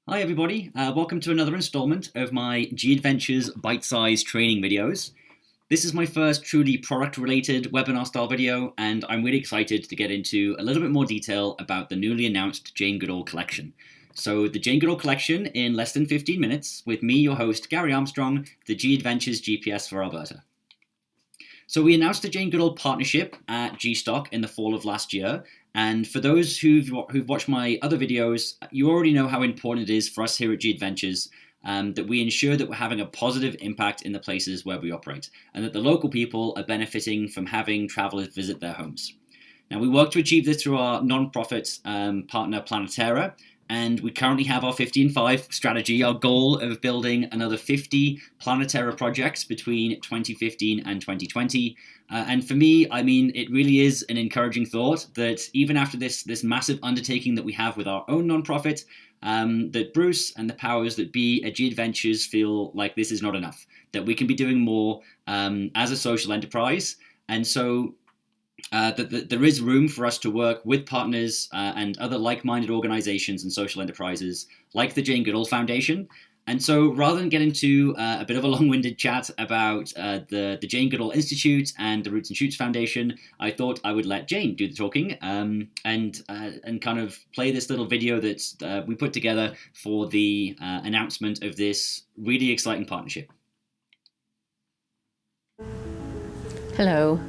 Hi everybody, welcome to another installment of my G-Adventures bite-sized training videos. This is my first truly product-related webinar style video, and I'm really excited to get into a little bit more detail about the newly announced Jane Goodall Collection. So the Jane Goodall Collection in less than 15 minutes with me, your host, Gary Armstrong, the G-Adventures GPS for Alberta. So we announced the Jane Goodall partnership at G-Stock in the fall of last year, and for those who've watched my other videos, you already know how important it is for us here at G-Adventures that we ensure that we're having a positive impact in the places where we operate, and that the local people are benefiting from having travelers visit their homes. Now, we work to achieve this through our non-profit partner Planetera, and we currently have our 15-5 strategy, our goal of building another 50 Planetera projects between 2015 and 2020. And for me, I mean, it really is an encouraging thought that even after this massive undertaking that we have with our own nonprofit, that Bruce and the powers that be at G-Adventures feel like this is not enough, that we can be doing more as a social enterprise. And so that there is room for us to work with partners and other like-minded organizations and social enterprises like the Jane Goodall Foundation. And so rather than get into a bit of a long-winded chat about the Jane Goodall Institute and the Roots and Shoots Foundation, I thought I would let Jane do the talking and kind of play this little video that we put together for the announcement of this really exciting partnership. Hello.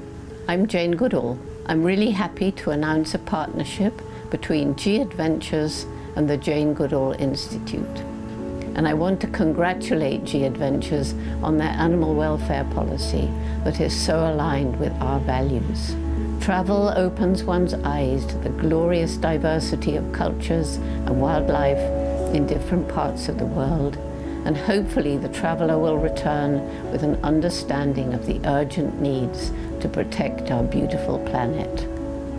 I'm Jane Goodall. I'm really happy to announce a partnership between G-Adventures and the Jane Goodall Institute. And I want to congratulate G-Adventures on their animal welfare policy that is so aligned with our values. Travel opens one's eyes to the glorious diversity of cultures and wildlife in different parts of the world, and hopefully the traveler will return with an understanding of the urgent needs to protect our beautiful planet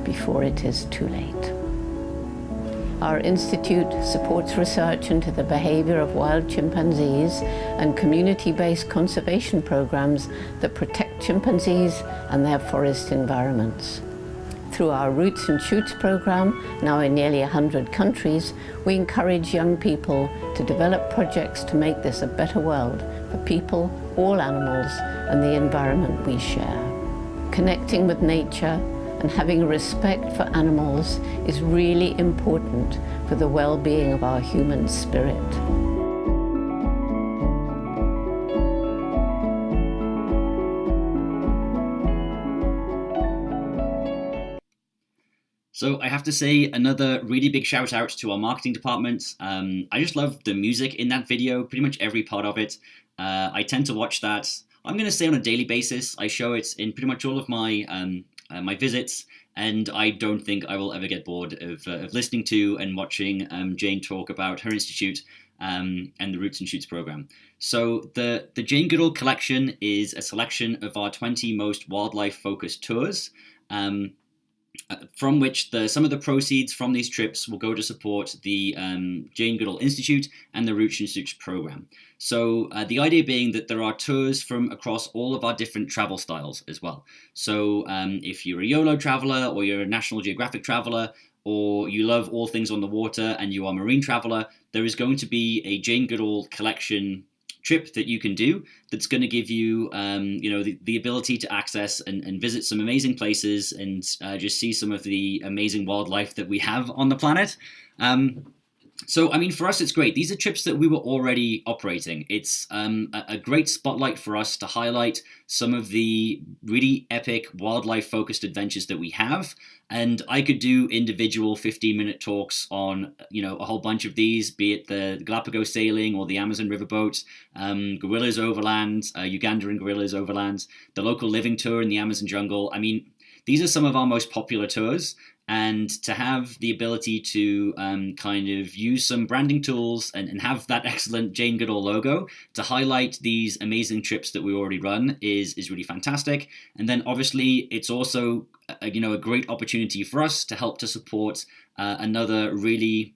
before it is too late. Our institute supports research into the behavior of wild chimpanzees and community-based conservation programs that protect chimpanzees and their forest environments. Through our Roots and Shoots program, now in nearly 100 countries, we encourage young people to develop projects to make this a better world for people, all animals, and the environment we share. Connecting with nature and having respect for animals is really important for the well-being of our human spirit. So I have to say another really big shout out to our marketing department. I just love the music in that video, pretty much every part of it. I tend to watch that, I'm going to say, on a daily basis. I show it in pretty much all of my my visits, and I don't think I will ever get bored of listening to and watching Jane talk about her institute and the Roots and Shoots program. So the Jane Goodall Collection is a selection of our 20 most wildlife-focused tours, from which some of the proceeds from these trips will go to support the Jane Goodall Institute and the Roots and Shoots program. So the idea being that there are tours from across all of our different travel styles as well. So if you're a YOLO traveler, or you're a National Geographic traveler, or you love all things on the water and you are a marine traveler, there is going to be a Jane Goodall Collection trip that you can do that's going to give you, the ability to access and visit some amazing places and just see some of the amazing wildlife that we have on the planet. So, I mean, for us, it's great. These are trips that we were already operating. It's a great spotlight for us to highlight some of the really epic wildlife-focused adventures that we have. And I could do individual 15-minute talks on, a whole bunch of these, be it the Galapagos sailing or the Amazon riverboat, gorillas overland, Ugandan gorillas overland, the local living tour in the Amazon jungle. I mean, these are some of our most popular tours. And to have the ability to kind of use some branding tools and have that excellent Jane Goodall logo to highlight these amazing trips that we already run is really fantastic. And then obviously it's also a great opportunity for us to help to support another really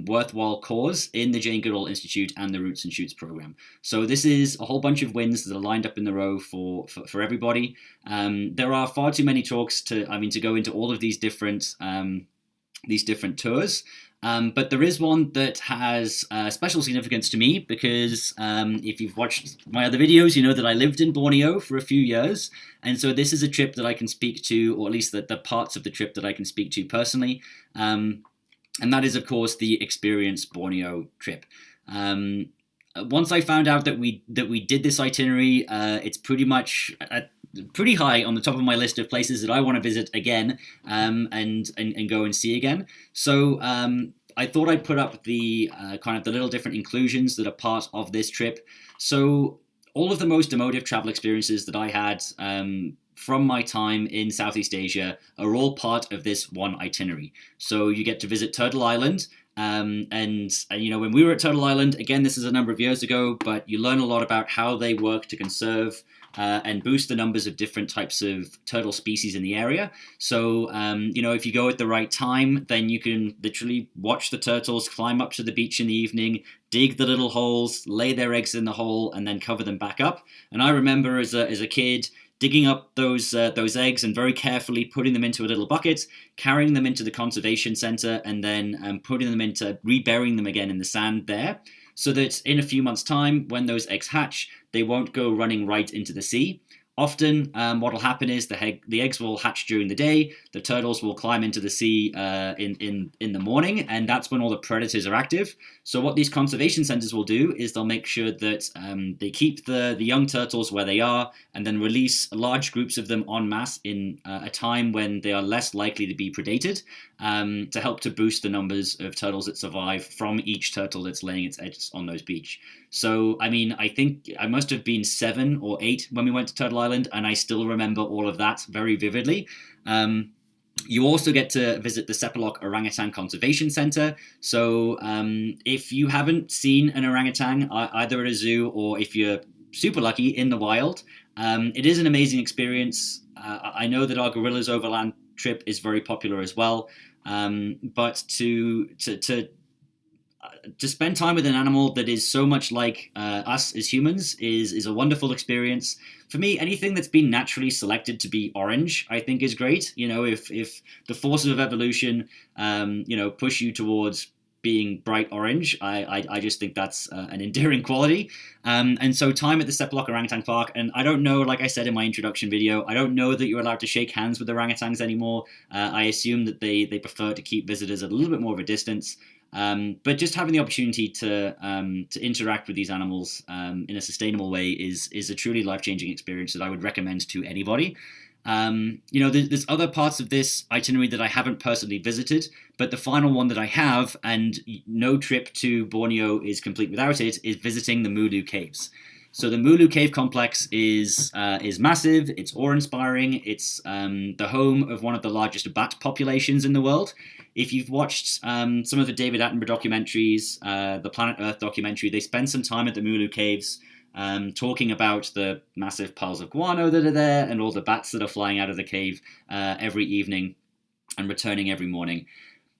worthwhile cause in the Jane Goodall Institute and the Roots and Shoots program. So this is a whole bunch of wins that are lined up in the row for everybody. There are far too many talks to go into all of these different these different tours. But there is one that has special significance to me because if you've watched my other videos, you know that I lived in Borneo for a few years. And so this is a trip that I can speak to, or at least the parts of the trip that I can speak to personally. And that is, of course, the Experience Borneo trip. Once I found out that we did this itinerary, it's pretty much pretty high on the top of my list of places that I want to visit again, and go and see again. So I thought I'd put up the kind of the little different inclusions that are part of this trip. So all of the most emotive travel experiences that I had from my time in Southeast Asia are all part of this one itinerary. So you get to visit Turtle Island. And you know, when we were at Turtle Island, again, this is a number of years ago, but you learn a lot about how they work to conserve and boost the numbers of different types of turtle species in the area. So, you know, if you go at the right time, then you can literally watch the turtles climb up to the beach in the evening, dig the little holes, lay their eggs in the hole, and then cover them back up. And I remember as a kid, digging up those eggs and very carefully putting them into a little bucket, carrying them into the conservation center, and then putting them into reburying them again in the sand there, so that in a few months' time, when those eggs hatch, they won't go running right into the sea. Often, what will happen is the eggs will hatch during the day. The turtles will climb into the sea in the morning, and that's when all the predators are active. So what these conservation centers will do is they'll make sure that they keep the young turtles where they are, and then release large groups of them en masse in a time when they are less likely to be predated, to help to boost the numbers of turtles that survive from each turtle that's laying its eggs on those beach. So, I mean, I think I must have been 7 or 8 when we went to Turtle Island, and I still remember all of that very vividly. You also get to visit the Sepalok Orangutan Conservation Center. So if you haven't seen an orangutan, either at a zoo or if you're super lucky in the wild, it is an amazing experience. I know that our Gorillas Overland trip is very popular as well, but to spend time with an animal that is so much like us as humans is a wonderful experience. For me, anything that's been naturally selected to be orange, I think is great. You know, if the forces of evolution, you know, push you towards being bright orange, I just think that's an endearing quality. And so time at the Sepalok Orangutan Park, and I don't know, like I said in my introduction video, I don't know that you're allowed to shake hands with orangutans anymore. I assume that they prefer to keep visitors at a little bit more of a distance. But just having the opportunity to interact with these animals in a sustainable way is a truly life-changing experience that I would recommend to anybody. You know, there's other parts of this itinerary that I haven't personally visited, but the final one that I have, and no trip to Borneo is complete without it, is visiting the Mulu Caves. So the Mulu Cave Complex is massive, it's awe-inspiring, it's the home of one of the largest bat populations in the world. If you've watched some of the David Attenborough documentaries, the Planet Earth documentary, they spend some time at the Mulu Caves talking about the massive piles of guano that are there and all the bats that are flying out of the cave every evening and returning every morning.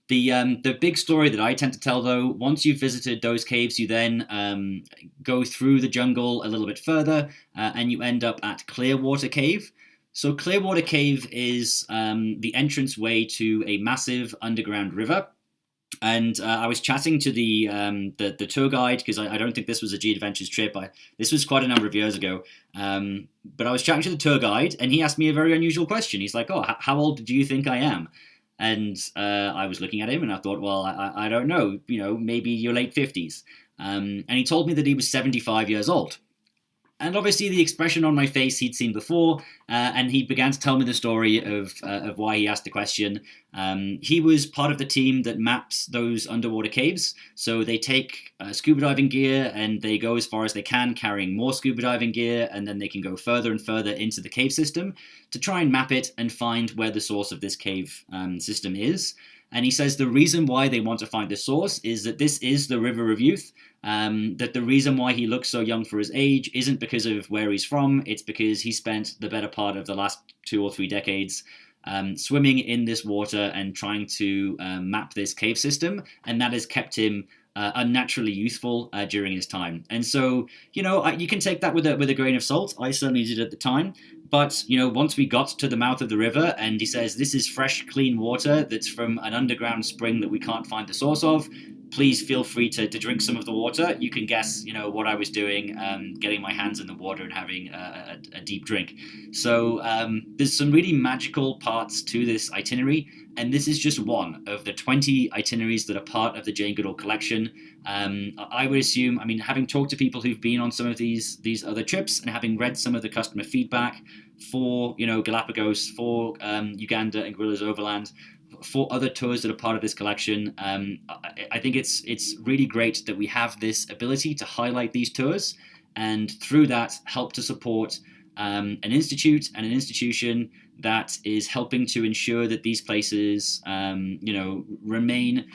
The big story that I tend to tell, though, once you've visited those caves, you then go through the jungle a little bit further and you end up at Clearwater Cave. So Clearwater Cave is the entrance way to a massive underground river. And I was chatting to the tour guide, because I don't think this was a G Adventures trip. This was quite a number of years ago. But I was chatting to the tour guide, and he asked me a very unusual question. He's like, "Oh, how old do you think I am?" And I was looking at him, and I thought, well, I don't know. You know, maybe your late 50s. And he told me that he was 75 years old. And obviously the expression on my face he'd seen before, and he began to tell me the story of why he asked the question. He was part of the team that maps those underwater caves. So they take scuba diving gear and they go as far as they can, carrying more scuba diving gear, and then they can go further and further into the cave system to try and map it and find where the source of this cave system is. And he says the reason why they want to find the source is that this is the river of youth, that the reason why he looks so young for his age isn't because of where he's from, it's because he spent the better part of the last 2 or 3 decades swimming in this water and trying to map this cave system, and that has kept him unnaturally youthful during his time. And so, you know, you can take that with a grain of salt. I certainly did at the time. But once we got to the mouth of the river, and he says, "This is fresh, clean water that's from an underground spring that we can't find the source of. Please feel free to drink some of the water." You can guess, what I was doing, getting my hands in the water and having a deep drink. So there's some really magical parts to this itinerary, and this is just one of the 20 itineraries that are part of the Jane Goodall Collection. I would assume, having talked to people who've been on some of these other trips and having read some of the customer feedback for Galapagos, for Uganda and Gorillas Overland, for other tours that are part of this collection, I think it's really great that we have this ability to highlight these tours, and through that help to support an institute and an institution that is helping to ensure that these places remain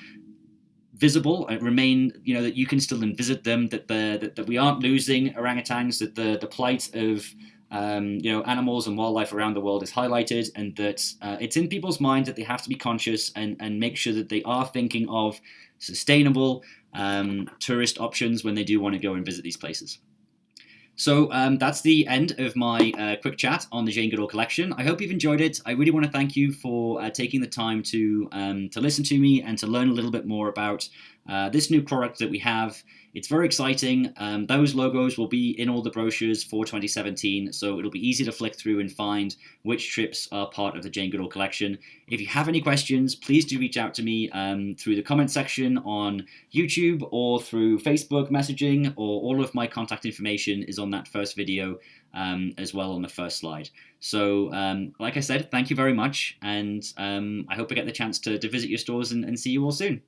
visible, remain, that you can still visit them, that we aren't losing orangutans, that the plight of animals and wildlife around the world is highlighted, and that it's in people's minds that they have to be conscious and make sure that they are thinking of sustainable tourist options when they do want to go and visit these places. So that's the end of my quick chat on the Jane Goodall Collection. I hope you've enjoyed it. I really want to thank you for taking the time to listen to me and to learn a little bit more about this new product that we have. It's very exciting. Those logos will be in all the brochures for 2017, so it'll be easy to flick through and find which trips are part of the Jane Goodall Collection. If you have any questions, please do reach out to me through the comment section on YouTube or through Facebook messaging, or all of my contact information is on that first video as well on the first slide. So like I said, thank you very much, and I hope I get the chance to visit your stores and see you all soon.